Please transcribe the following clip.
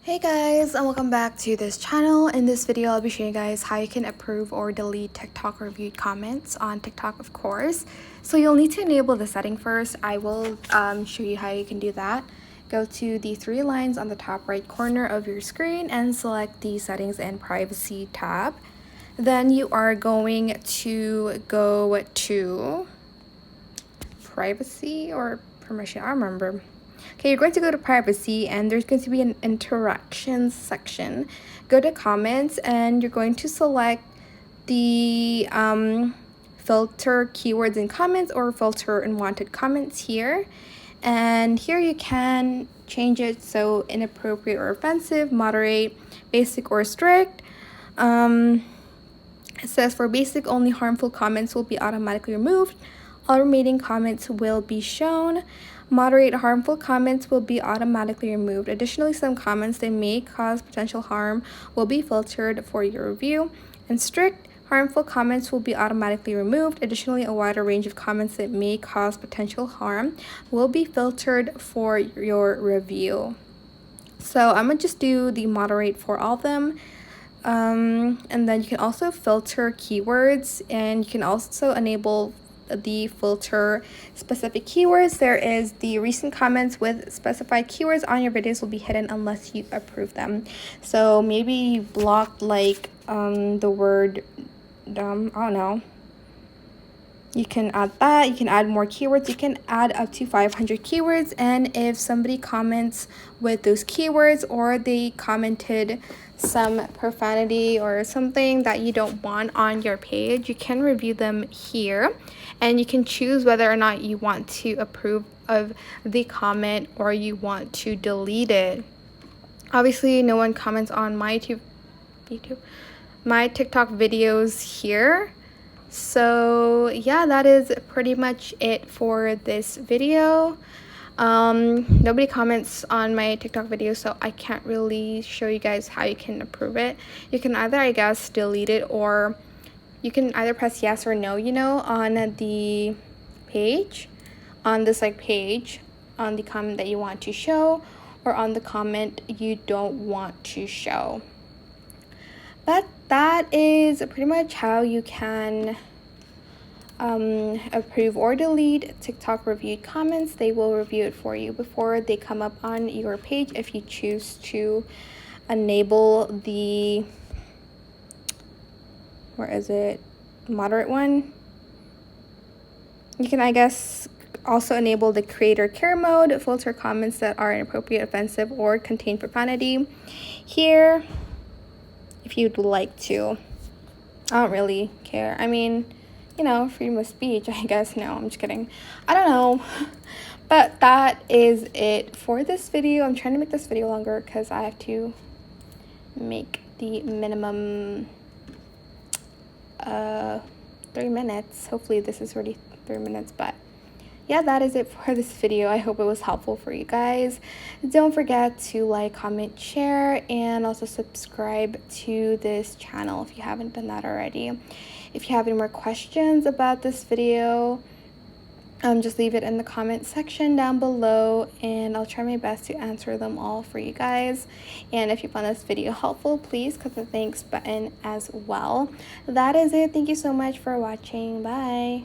Hey guys, and welcome back to this channel. In this video, I'll be showing you guys how you can approve or delete TikTok reviewed comments on TikTok, of course. So you'll need to enable the setting first. I will show you how you can do that. Go to the three lines on the top right corner of your screen and select the settings and privacy tab. Then you are going to go to privacy or permission, I don't remember. Okay, you're going to go to privacy and there's going to be an interactions section. Go to comments and you're going to select the filter keywords in comments or filter unwanted comments here. And here you can change it so inappropriate or offensive, moderate, basic or strict. It says for basic, only harmful comments will be automatically removed. All remaining comments will be shown. Moderate, harmful comments will be automatically removed. Additionally, some comments that may cause potential harm will be filtered for your review. And strict, harmful comments will be automatically removed. Additionally, a wider range of comments that may cause potential harm will be filtered for your review. So I'm going to just do the moderate for all of them. And then you can also filter keywords, and you can also enable the filter specific keywords. There is the recent comments with specified keywords on your videos will be hidden unless you approve them. So maybe you blocked like the word dumb, I don't know. You can add that. You can add more keywords. You can add up to 500 keywords, and if somebody comments with those keywords or they commented some profanity or something that you don't want on your page, you can review them here, and you can choose whether or not you want to approve of the comment or you want to delete it. Obviously, no one comments on my TikTok videos here. So yeah, that is pretty much it for this video. Nobody comments on my TikTok video, so I can't really show you guys how you can approve it. You can either, I guess, delete it, or you can either press yes or no, on the page, on this page, on the comment that you want to show, or on the comment you don't want to show. But that is pretty much how you can approve or delete TikTok reviewed comments. They will review it for you before they come up on your page if you choose to enable the moderate one. You can, I guess, also enable the creator care mode, filter comments that are inappropriate, offensive, or contain profanity here if you'd like to. I don't really care. I mean, freedom of speech, I guess. No, I'm just kidding. I don't know. But that is it for this video. I'm trying to make this video longer because I have to make the minimum 3 minutes. Hopefully this is already 3 minutes, but yeah, that is it for this video. I hope it was helpful for you guys. Don't forget to like, comment, share, and also subscribe to this channel if you haven't done that already. If you have any more questions about this video, just leave it in the comment section down below, and I'll try my best to answer them all for you guys. And if you found this video helpful, please click the thanks button as well. That is it. Thank you so much for watching. Bye.